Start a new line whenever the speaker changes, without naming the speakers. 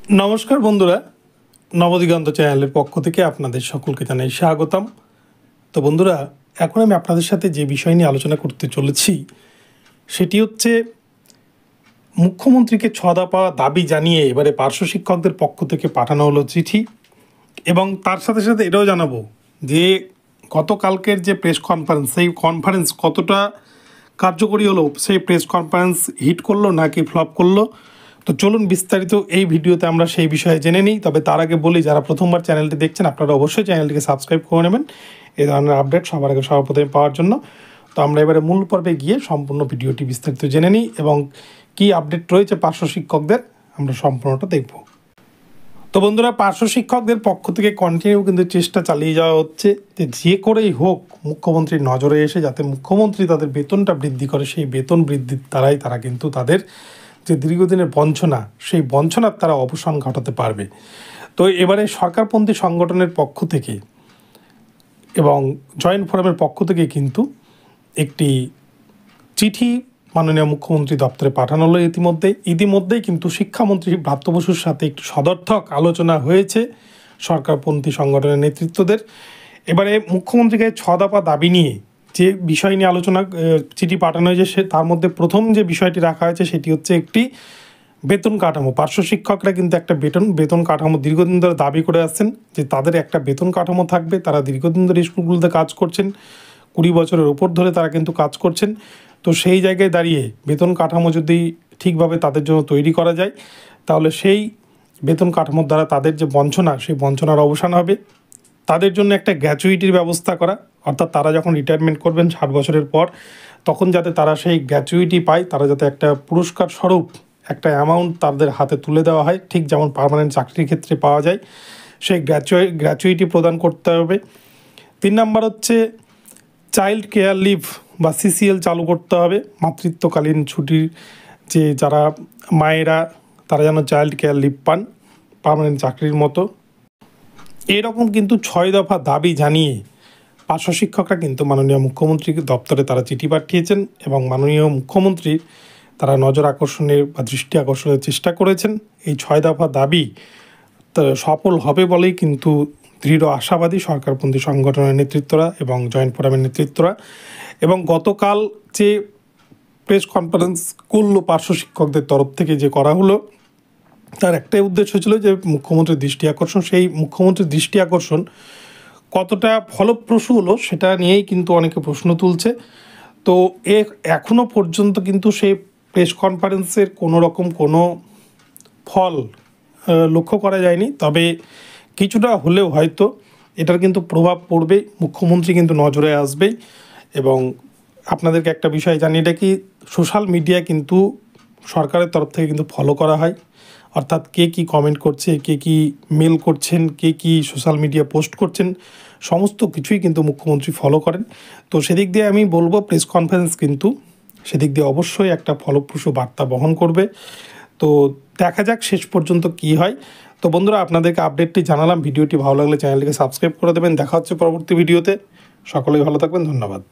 নমস্কার বন্ধুরা, নবদিগন্ত চ্যানেলের পক্ষ থেকে আপনাদের সকলকে জানাই স্বাগতম। তো বন্ধুরা, এখন আমি আপনাদের সাথে যে বিষয় নিয়ে আলোচনা করতে চলেছি সেটি হচ্ছে মুখ্যমন্ত্রীকে 6 দফা দাবি জানিয়ে এবারে পার্শ্ব শিক্ষকদের পক্ষ থেকে পাঠানো হলো চিঠি, এবং তার সাথে সাথে এটাও জানাবো যে গতকালকের যে প্রেস কনফারেন্স, সেই কনফারেন্স কতটা কার্যকরী হলো, সেই প্রেস কনফারেন্স হিট করলো নাকি ফ্লপ করলো। তো চলুন বিস্তারিত এই ভিডিওতে আমরা সেই বিষয়ে জেনে নিই। তবে তার আগে বলি, যারা প্রথমবার চ্যানেলটি দেখছেন আপনারা অবশ্যই চ্যানেলটিকে সাবস্ক্রাইব করে নেবেন এই ধরনের আপডেট সবার আগে সর্বপ্রথমে পাওয়ার জন্য। তো আমরা এবারে মূল পর্বে গিয়ে সম্পূর্ণ ভিডিওটি বিস্তারিত জেনে নিই এবং কী আপডেট রয়েছে পার্শ্ব শিক্ষকদের আমরা সম্পূর্ণটা দেখব। তো বন্ধুরা, পার্শ্ব শিক্ষকদের পক্ষ থেকে কন্টিনিউ কিন্তু চেষ্টা চালিয়ে যাওয়া হচ্ছে যে করেই হোক মুখ্যমন্ত্রীর নজরে এসে যাতে মুখ্যমন্ত্রী তাদের বেতনটা বৃদ্ধি করে, সেই বেতন বৃদ্ধির দ্বারাই তারা কিন্তু তাদের যে দীর্ঘদিনের বঞ্চনা, সেই বঞ্চনার তারা অবসান ঘটাতে পারবে। তো এবারে সরকারপন্থী সংগঠনের পক্ষ থেকে এবং জয়েন্ট ফোরামের পক্ষ থেকে কিন্তু একটি চিঠি মাননীয় মুখ্যমন্ত্রী দপ্তরে পাঠানো হলো। ইতিমধ্যেই কিন্তু শিক্ষামন্ত্রী ব্রাত্য বসুর সাথে একটি সদর্থক আলোচনা হয়েছে সরকারপন্থী সংগঠনের নেতৃত্বদের। এবারে মুখ্যমন্ত্রীকে 6 দফা দাবি নিয়ে যে বিষয় নিয়ে আলোচনা চিঠি পাঠানো হয়েছে, তার মধ্যে প্রথম যে বিষয়টি রাখা হয়েছে সেটি হচ্ছে একটি বেতন কাঠামো। পার্শ্ব শিক্ষকরা কিন্তু একটা বেতন কাঠামো দীর্ঘদিন ধরে দাবি করে আসছেন যে তাদের একটা বেতন কাঠামো থাকবে। তারা দীর্ঘদিন ধরে স্কুলগুলোতে কাজ করছেন, 20 বছরের ওপর ধরে তারা কিন্তু কাজ করছেন। তো সেই জায়গায় দাঁড়িয়ে বেতন কাঠামো যদি ঠিকভাবে তাদের জন্য তৈরি করা যায়, তাহলে সেই বেতন কাঠামোর দ্বারা তাদের যে বঞ্চনা, সেই বঞ্চনার অবসান হবে। তাদের জন্য একটা গ্র্যাচুইটির ব্যবস্থা করা, অর্থাৎ তারা যখন রিটায়ারমেন্ট করবেন 60 বছরের পর, তখন যাতে তারা সেই গ্র্যাচুইটি পায়, তারা যাতে একটা পুরস্কার স্বরূপ একটা অ্যামাউন্ট তাদের হাতে তুলে দেওয়া হয়, ঠিক যেমন পার্মানেন্ট চাকরির ক্ষেত্রে পাওয়া যায়, সেই গ্র্যাচুইটি প্রদান করতে হবে। 3 নম্বর হচ্ছে চাইল্ড কেয়ার লিভ বা CCL চালু করতে হবে। মাতৃত্বকালীন ছুটির যে যারা মায়েরা, তারা যেন চাইল্ড কেয়ার লিভ পান পার্মানেন্ট চাকরির মতো। এরকম কিন্তু 6 দফা দাবি জানিয়ে পার্শ্ব শিক্ষকরা কিন্তু মাননীয় মুখ্যমন্ত্রী দপ্তরে তারা চিঠি পাঠিয়েছেন এবং মাননীয় মুখ্যমন্ত্রীর তারা নজর আকর্ষণের বা দৃষ্টি আকর্ষণের চেষ্টা করেছেন। এই 6 দফা দাবি সফল হবে বলেই কিন্তু দৃঢ় আশাবাদী সরকারপন্থী সংগঠনের নেতৃত্বরা এবং জয়েন্ট ফোরামের নেতৃত্বরা। এবং গতকাল যে প্রেস কনফারেন্স করলো পার্শ্ব শিক্ষকদের তরফ থেকে, যে করা হলো, তার একটাই উদ্দেশ্য ছিল যে মুখ্যমন্ত্রীর দৃষ্টি আকর্ষণ। সেই মুখ্যমন্ত্রীর দৃষ্টি আকর্ষণ কতটা ফলপ্রসূ হলো সেটা নিয়েই কিন্তু অনেকে প্রশ্ন তুলছে। তো এখনও পর্যন্ত কিন্তু সেই প্রেস কনফারেন্সের কোনো ফল লক্ষ্য করা যায়নি। তবে কিছুটা হলেও হয়তো এটার কিন্তু প্রভাব পড়বে, মুখ্যমন্ত্রী কিন্তু নজরে আসবেই। এবং আপনাদেরকে একটা বিষয় জানিয়ে রাখি, সোশ্যাল মিডিয়া কিন্তু সরকারের তরফ থেকে কিন্তু ফলো করা হয়, অর্থাৎ কে কী কমেন্ট করছে, কে কী মেল করছেন, কে কী সোশ্যাল মিডিয়া পোস্ট করছেন, সমস্ত কিছুই কিন্তু মুখ্যমন্ত্রী ফলো করেন। তো সেদিক দিয়ে আমি বলবো প্রেস কনফারেন্স কিন্তু সেদিক দিয়ে অবশ্যই একটা ফলপ্রসূ বার্তা বহন করবে। তো দেখা যাক শেষ পর্যন্ত কি হয়। তো বন্ধুরা, আপনাদেরকে আপডেটটি জানালাম। ভিডিওটি ভালো লাগলে চ্যানেলটিকে সাবস্ক্রাইব করে দেবেন। দেখা হচ্ছে পরবর্তী ভিডিওতে। সকলেই ভালো থাকবেন, ধন্যবাদ।